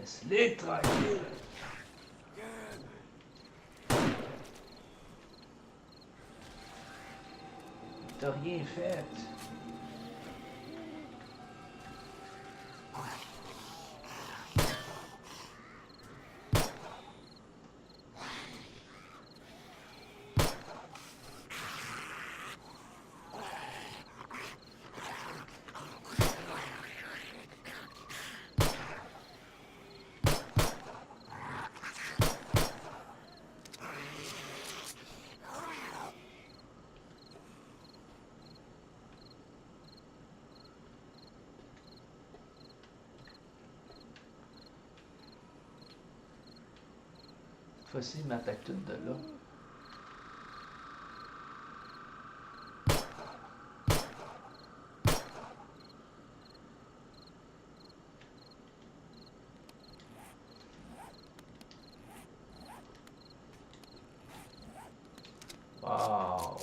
Laisse-les tranquilles. T'as rien fait. Cette fois-ci, il m'attaque tout de là. Wow!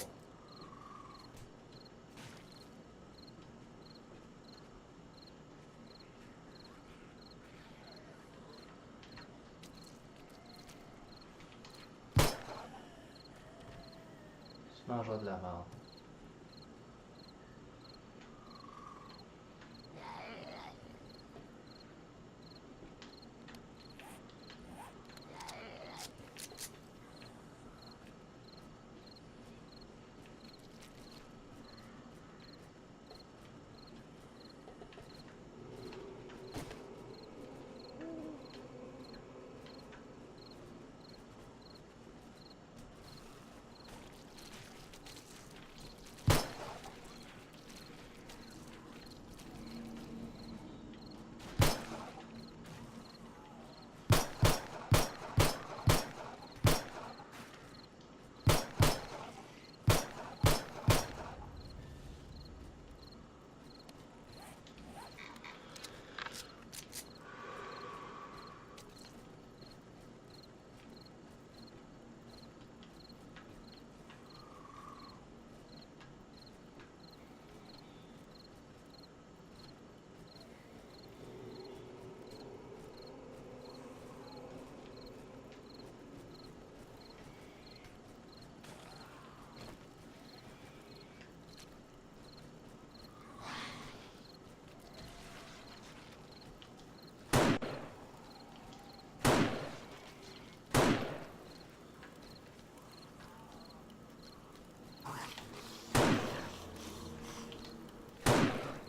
Je mangerai de la merde.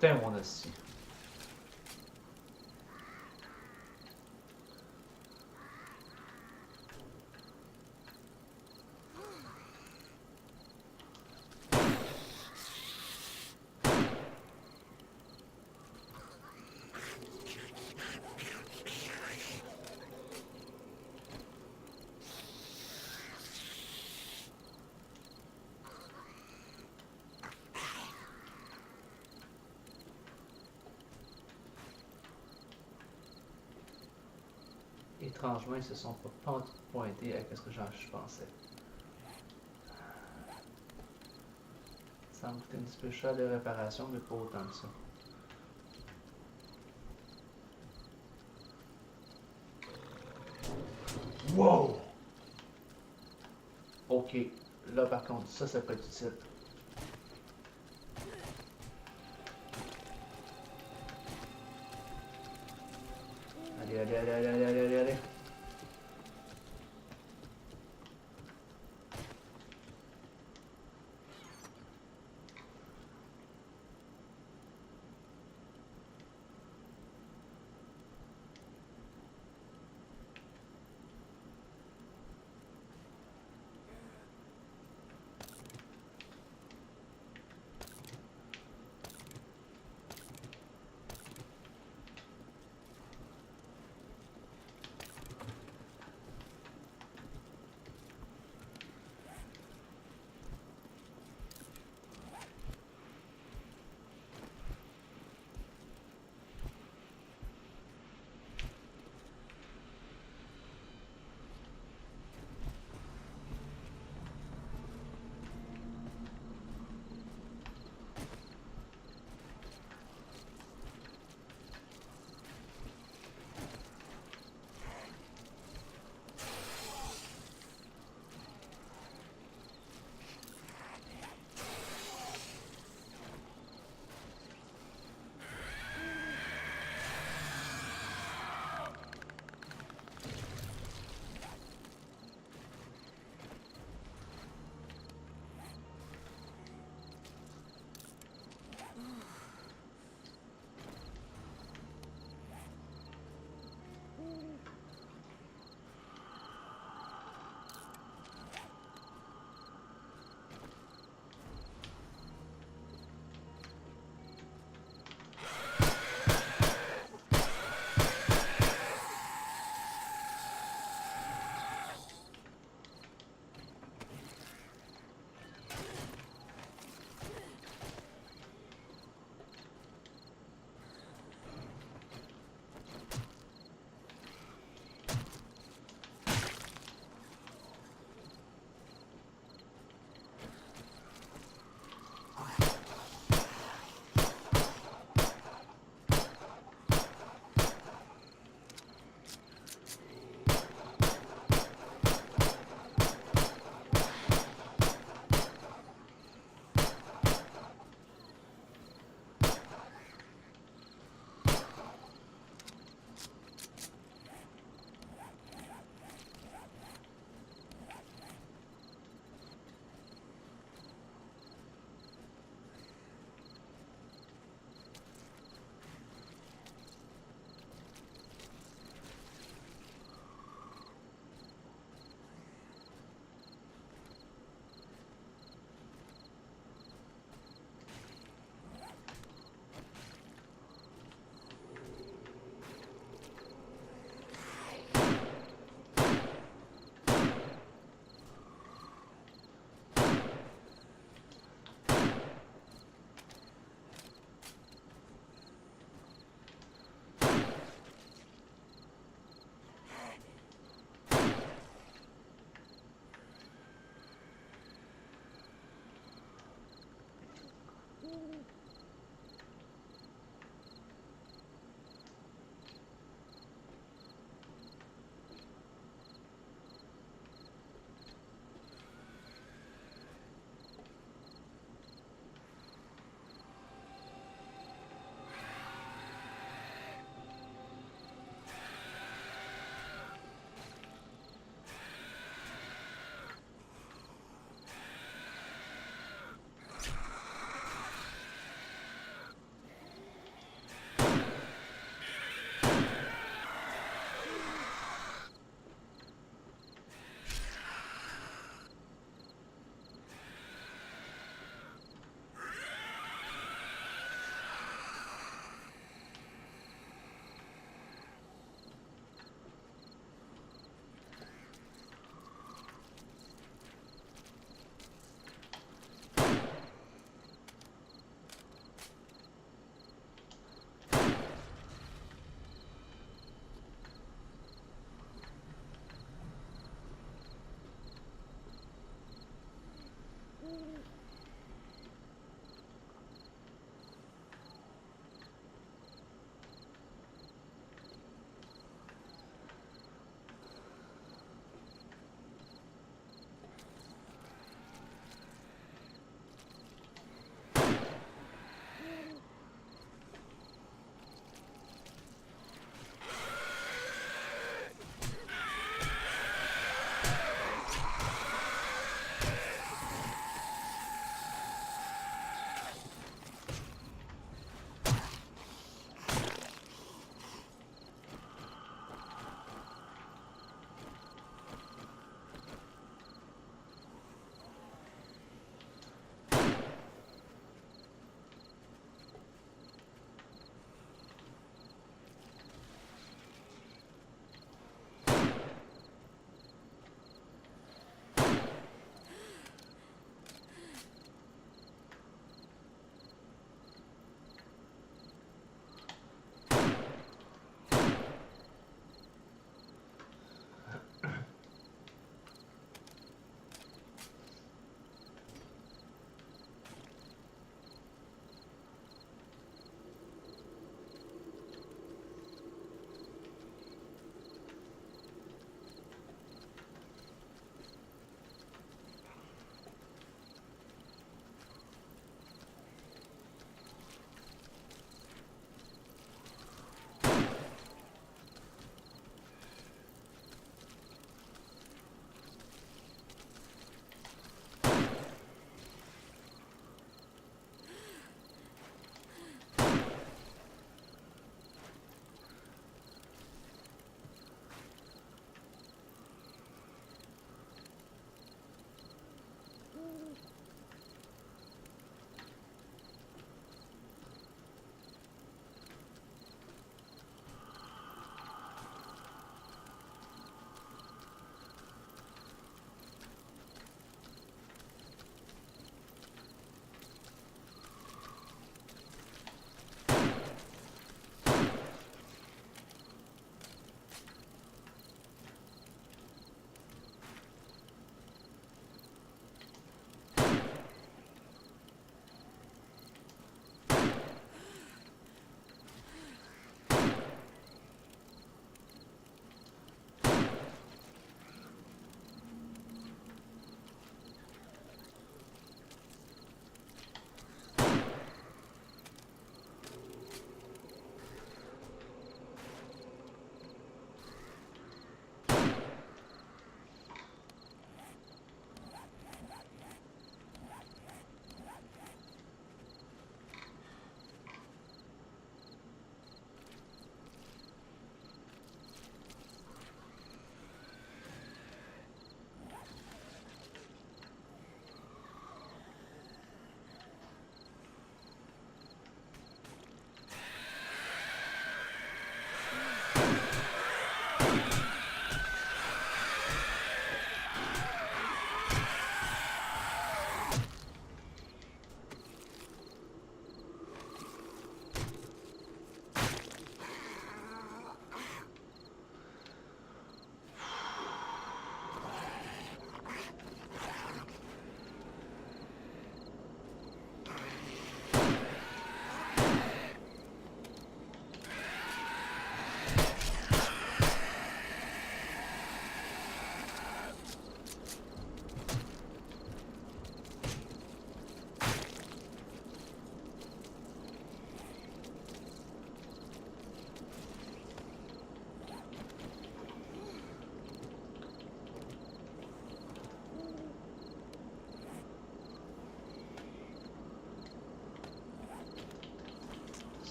Putain, mon hostie. Étrangement, ils se sont pas pointés à ce que je pensais. Ça me coûte un petit peu cher de réparation, mais pas autant que ça. Wow! Ok, là par contre, ça peut être utile. Allez, allez, allez, allez, allez, allez, allez.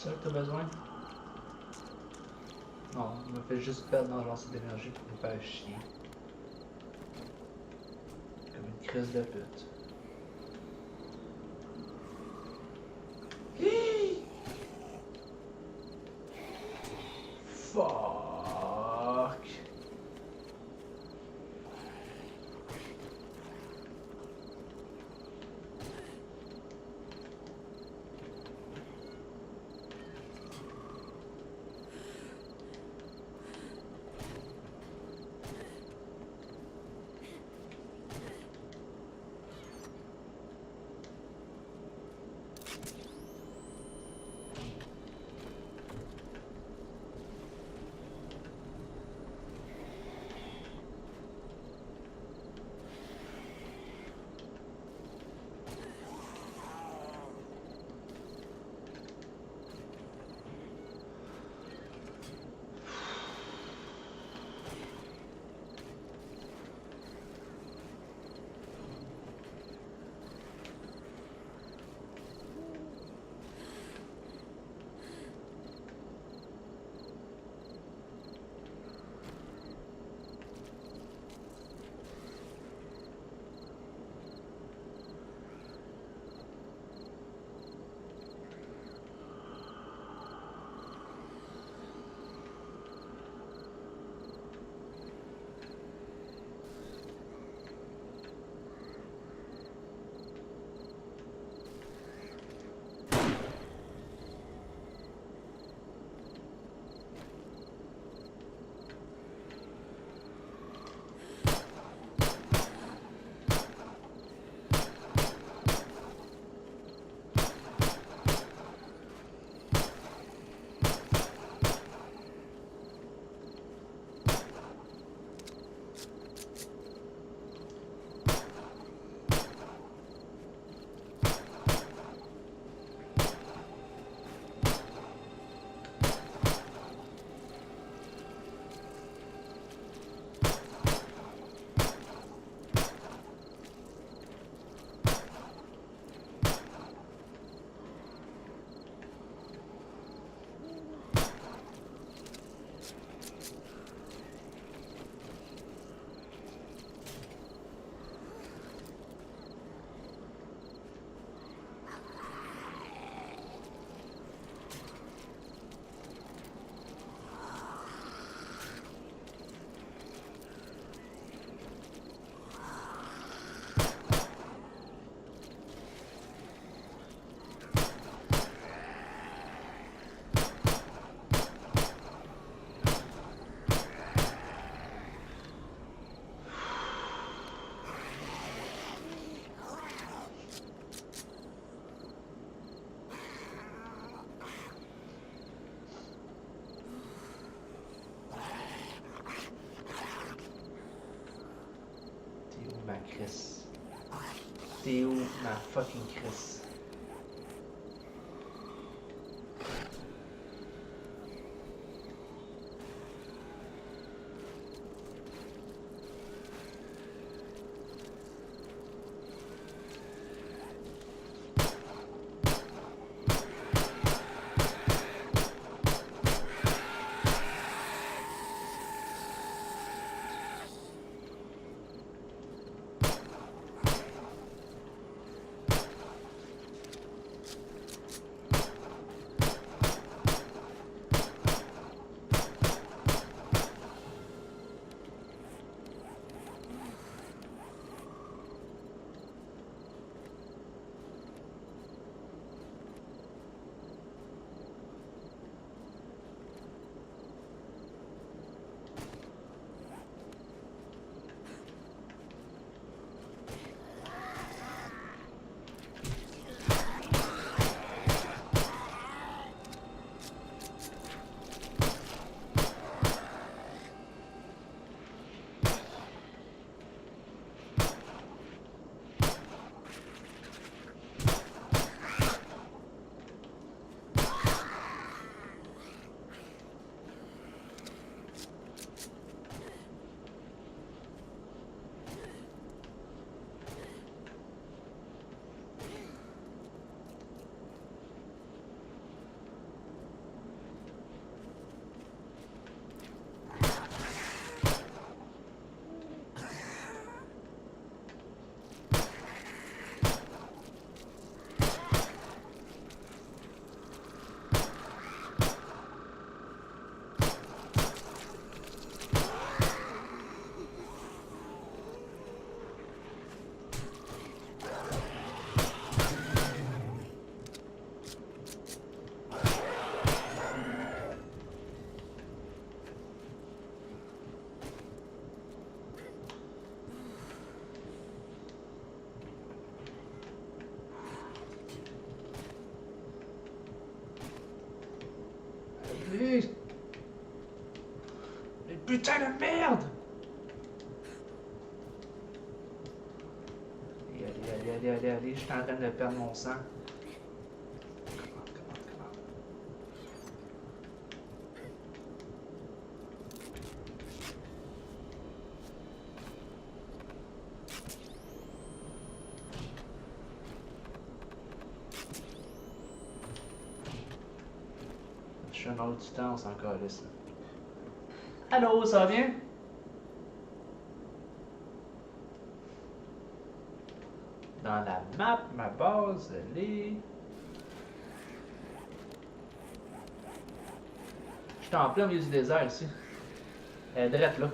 C'est ça que t'as besoin? Non, il me fait juste perdre dans lancer d'énergie pour me faire chier. Comme une crise de pute. Fuck! Ma Chris. T'es où, ma fucking Chris? Putain de merde! Allez, je suis en train de perdre mon sang. Comment. Je suis un autre du temps, on s'en calisse. Allô, ça va bien? Dans la map, ma base, elle est... Je suis en plein milieu du désert ici. Elle est drette là.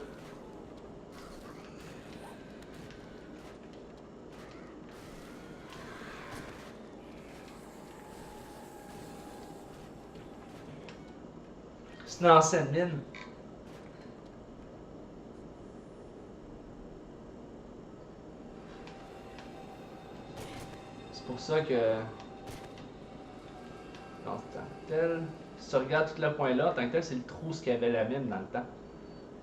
C'est une ancienne mine. C'est pour ça que... En tant que tel... Si tu regardes tout le point là, en tant que tel, c'est le trou ce qu'il y avait la mine dans le temps.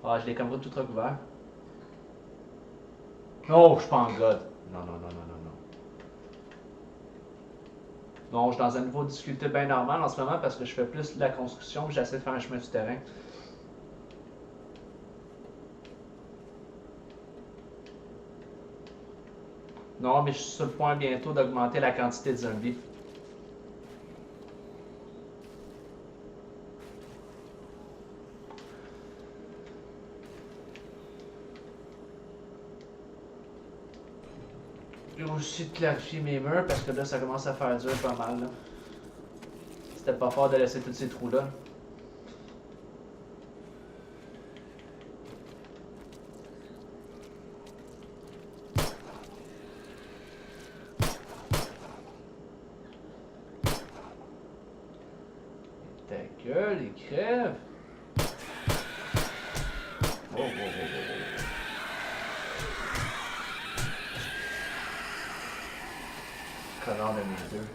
Ah, je l'ai comme tout recouvert. Non, je suis pas en god. Non. Non, je suis dans un niveau de difficulté bien normal en ce moment parce que je fais plus de la construction et j'essaie de faire un chemin du terrain. Non, mais je suis sur le point bientôt d'augmenter la quantité de zombies. J'ai aussi clarifié mes murs parce que là ça commence à faire dur pas mal. Là. C'était pas fort de laisser tous ces trous là. Ta gueule, il crève. Oh. Connard de mes deux.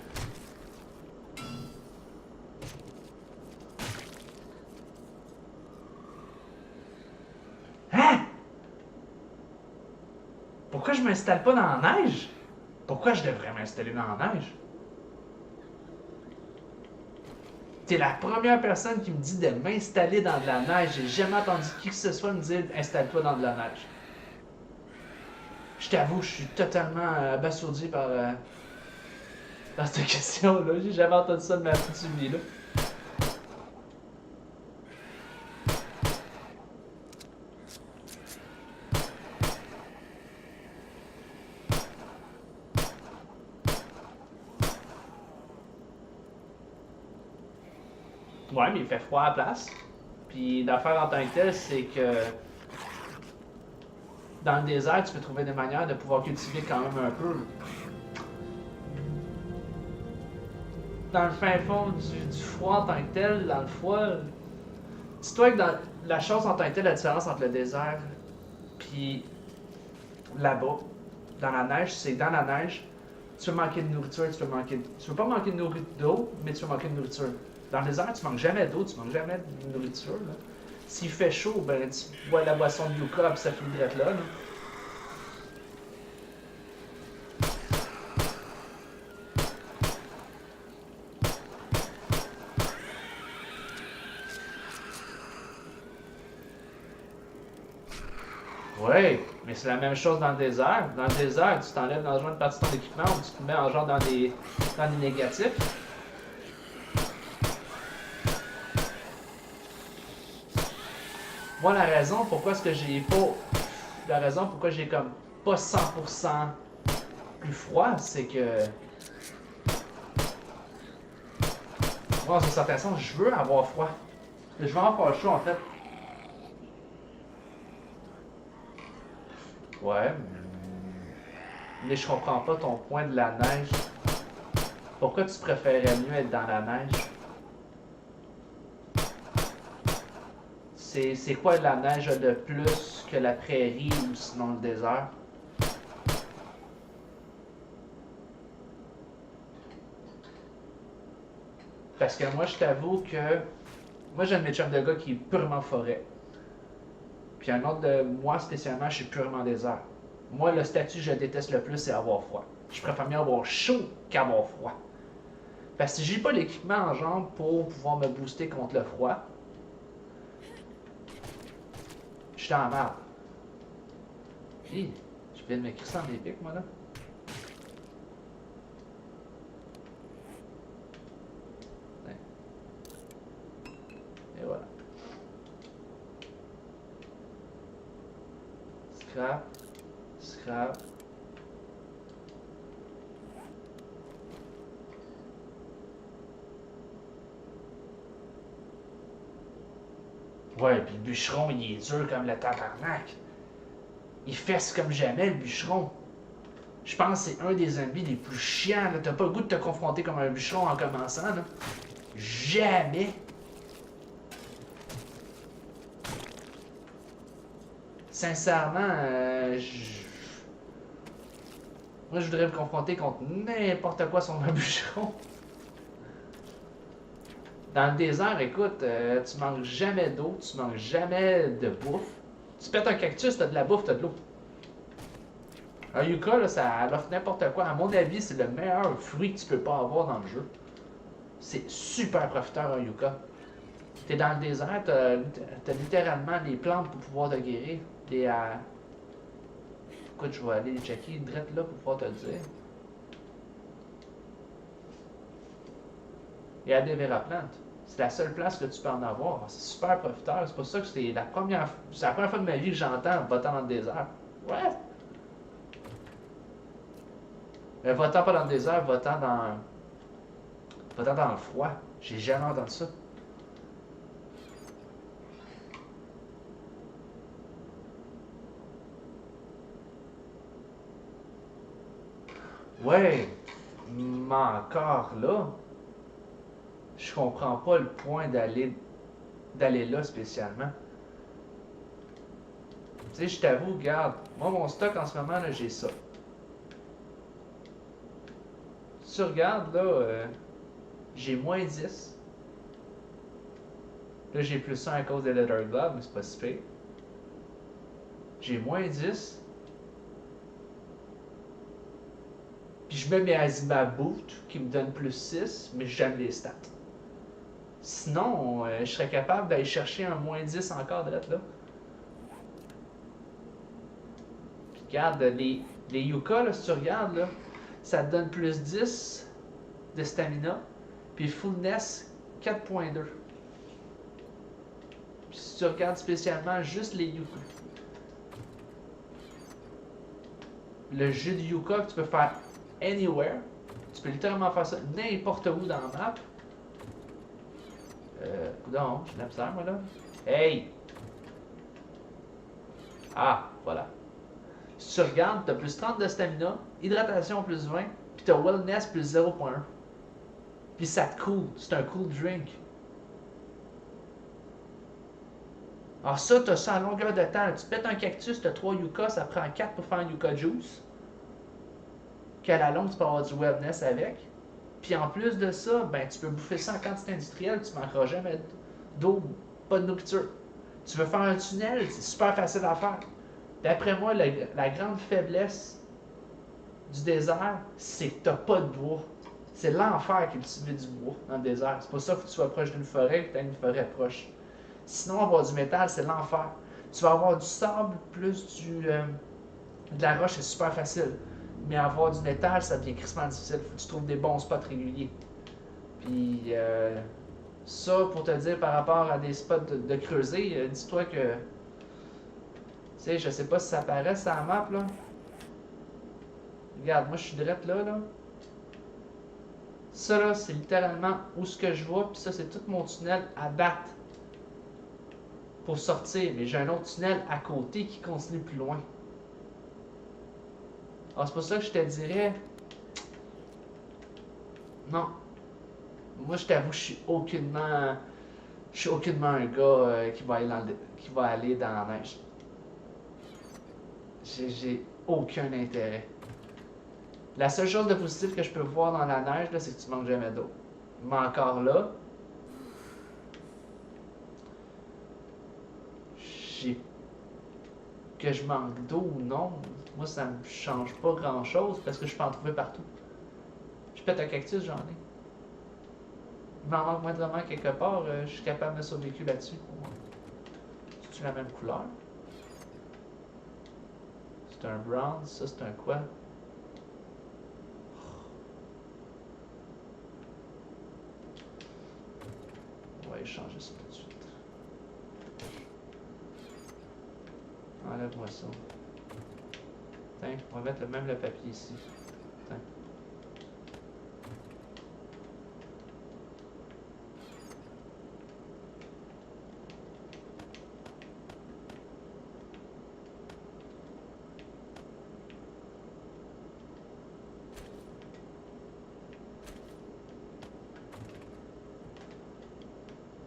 Hein? Pourquoi je m'installe pas dans la neige? Pourquoi je devrais m'installer dans la neige? T'es la première personne qui me dit de m'installer dans de la neige. J'ai jamais entendu qui que ce soit me dire installe-toi dans de la neige. Je t'avoue, je suis totalement abasourdi par cette question-là. J'ai jamais entendu ça de ma petite vie là. Ouais, mais il fait froid à la place. Puis l'affaire en tant que telle, c'est que dans le désert, tu peux trouver des manières de pouvoir cultiver quand même un peu. Dans le fin fond du froid en tant que tel, dans le froid, dis-toi que dans la chose en tant que telle, la différence entre le désert puis là-bas, dans la neige, c'est que dans la neige, tu peux manquer de nourriture, tu peux pas manquer d'eau, mais tu peux manquer de nourriture. Dans le désert, tu manques jamais d'eau, tu manques jamais de nourriture. Là. S'il fait chaud, ben tu bois la boisson de Yuka puis ça finit d'être là. Oui, mais c'est la même chose dans le désert. Dans le désert, tu t'enlèves dans une partie de ton équipement ou tu te mets en genre dans des négatifs. Moi, la raison pourquoi est-ce que j'ai pas... La raison pourquoi j'ai comme pas 100% plus froid, c'est que... Moi, dans une certaine sens, je veux avoir froid. Je veux avoir chaud, en fait. Ouais. Mais je comprends pas ton point de la neige. Pourquoi tu préférerais mieux être dans la neige? C'est quoi de la neige de plus que la prairie ou sinon le désert? Parce que moi, je t'avoue que... Moi, j'ai un de mes chums de gars qui est purement forêt. Puis un autre de moi spécialement, je suis purement désert. Moi, le statut que je déteste le plus, c'est avoir froid. Je préfère mieux avoir chaud qu'avoir froid. Parce que si j'ai pas l'équipement en jambes pour pouvoir me booster contre le froid, je suis en merde. Hi, je viens de me crisser en épique, moi là. Ouais. Et voilà. Scrap. Scrap. Ouais, puis le bûcheron, il est dur comme le tabarnak. Il fesse comme jamais, le bûcheron. Je pense que c'est un des zombies les plus chiants. T'as pas le goût de te confronter comme un bûcheron en commençant. Là. Jamais. Sincèrement, moi je voudrais me confronter contre n'importe quoi sur un bûcheron. Dans le désert, écoute, tu manques jamais d'eau, tu manques jamais de bouffe. Tu pètes un cactus, t'as de la bouffe, t'as de l'eau. Un yucca, là, ça offre n'importe quoi. À mon avis, c'est le meilleur fruit que tu peux pas avoir dans le jeu. C'est super profiteur, un yucca. T'es dans le désert, t'as littéralement des plantes pour pouvoir te guérir. Des. Écoute, je vais aller checker direct là pour pouvoir te le dire. Il y a des Veraplante. C'est la seule place que tu peux en avoir. C'est super profiteur. C'est pour ça que c'est la première fois de ma vie que j'entends votant dans le désert. Ouais! Mais votant pas dans le désert, votant dans le froid. J'ai jamais entendu ça. Ouais, mais encore là, je comprends pas le point d'aller là spécialement. Tu sais, je t'avoue, regarde, moi mon stock en ce moment, là, j'ai ça. Si tu regardes, là, j'ai moins 10. Là, j'ai plus 100 à cause des Leather Gloves, mais c'est pas si pire. J'ai moins 10. Puis je mets mes Azima Boot qui me donne plus 6, mais j'aime les stats. Sinon, je serais capable d'aller chercher un moins 10 encore de là. Puis regarde, les Yucca, là, si tu regardes, là, ça te donne plus 10 de stamina, puis fullness 4.2. Puis si tu regardes spécialement juste les Yucca, le jeu de Yucca que tu peux faire anywhere, tu peux littéralement faire ça n'importe où dans la map. Non, j'ai de la misère, moi là. Hey! Ah, voilà. Si tu regardes, t'as plus 30 de stamina, hydratation plus 20, puis t'as wellness plus 0.1. Puis ça te cool, c'est un cool drink. Alors ça, t'as ça à longueur de temps. Tu pètes un cactus, t'as 3 yucca, ça prend 4 pour faire un yucca juice. Qu'à la longue, tu peux avoir du wellness avec. Puis en plus de ça, ben tu peux bouffer ça en quantité industrielle, tu manqueras jamais d'eau, pas de nourriture. Tu veux faire un tunnel, c'est super facile à faire. D'après moi, la grande faiblesse du désert, c'est que t'as pas de bois. C'est l'enfer cultiver du bois dans le désert. C'est pour ça qu'il faut que tu sois proche d'une forêt, que tu aies une forêt proche. Sinon, avoir du métal, c'est l'enfer. Tu vas avoir du sable plus de la roche, c'est super facile. Mais avoir du métal, ça devient crissement difficile. Faut que tu trouves des bons spots réguliers. Puis ça, pour te dire par rapport à des spots de creuser, dis-toi que, tu sais, je sais pas si ça apparaît sur la map, là. Regarde, moi je suis direct là, là. Ça, là, c'est littéralement où ce que je vois, puis ça, c'est tout mon tunnel à battre pour sortir. Mais j'ai un autre tunnel à côté qui continue plus loin. Alors, c'est pour ça que je te dirais... Non. Moi, je t'avoue, je suis aucunement un gars qui va aller dans la neige. J'ai aucun intérêt. La seule chose de positif que je peux voir dans la neige, c'est que tu manques jamais d'eau. Mais encore là, j'ai que je manque d'eau ou non, moi ça me change pas grand chose parce que je peux en trouver partout. Je pète un cactus, j'en ai. Il m'en manque moindrement quelque part, je suis capable de survécu là-dessus. C'est-tu la même couleur? C'est un brown, ça c'est un quoi? On va échanger ça tout de suite. Enlève-moi ça. Tiens, on va mettre même le papier ici. Tiens.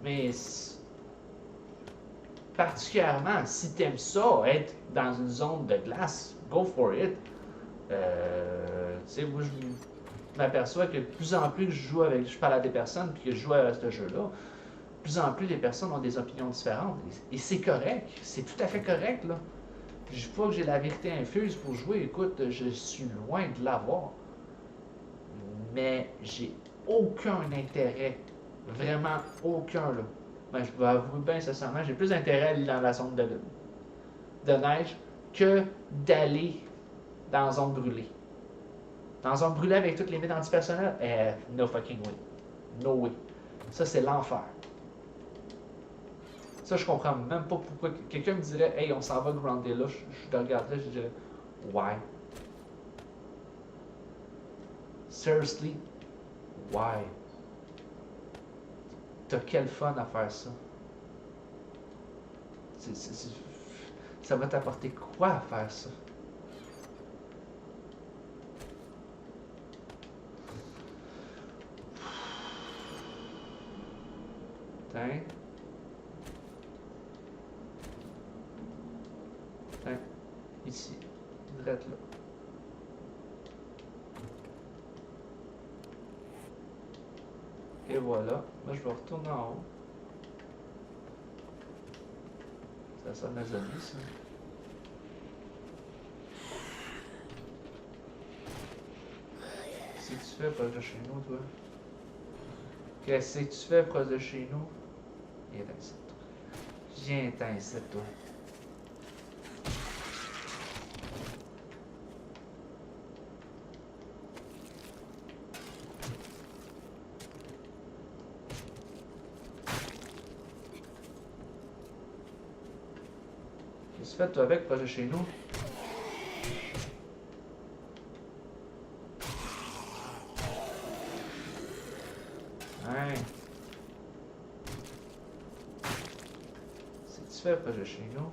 Mais particulièrement, si t'aimes ça, être dans une zone de glace, go for it. Tu sais, moi, je m'aperçois que de plus en plus que je parle à des personnes puis que je joue à ce jeu-là, de plus en plus les personnes ont des opinions différentes. Et c'est correct, c'est tout à fait correct, là. Je dis pas que j'ai la vérité infuse pour jouer, écoute, je suis loin de l'avoir. Mais j'ai aucun intérêt, vraiment aucun, là. Ben, je vais avouer bien sincèrement, j'ai plus d'intérêt à aller dans la zone de neige que d'aller dans la zone brûlée. Dans la zone brûlée avec toutes les vides antipersonnelles, no fucking way. No way. Ça, c'est l'enfer. Ça, je comprends même pas pourquoi quelqu'un me dirait « Hey, on s'en va grounder là », je te regarderais, je dirais « Why? » Seriously? Why? T'as quel fun à faire ça? Ça va t'apporter quoi à faire ça? Tiens. Tiens. Ici. Direct là. Et voilà. Moi, je vais retourner en haut. Ça sonne la zombie, ça. Qu'est-ce que tu fais proche de chez nous, toi? Qu'est-ce que tu fais proche de chez nous? Viens t'en ici, toi. Viens t'en ici, toi. Qu'est-ce que tu fais, toi, avec proche de chez nous? Hein? Qu'est-ce que tu fais proche de chez nous?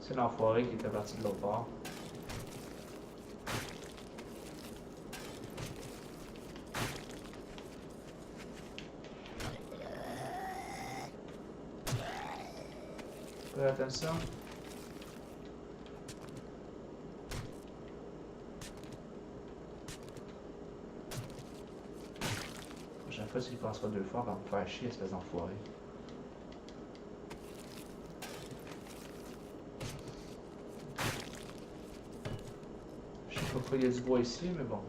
C'est l'enfoiré qui était parti de l'autre bord. Fais attention. La prochaine fois, s'il pensera deux fois, on va me faire chier, espèce d'enfoiré. Je sais pas pourquoi il y a du bois ici, mais bon.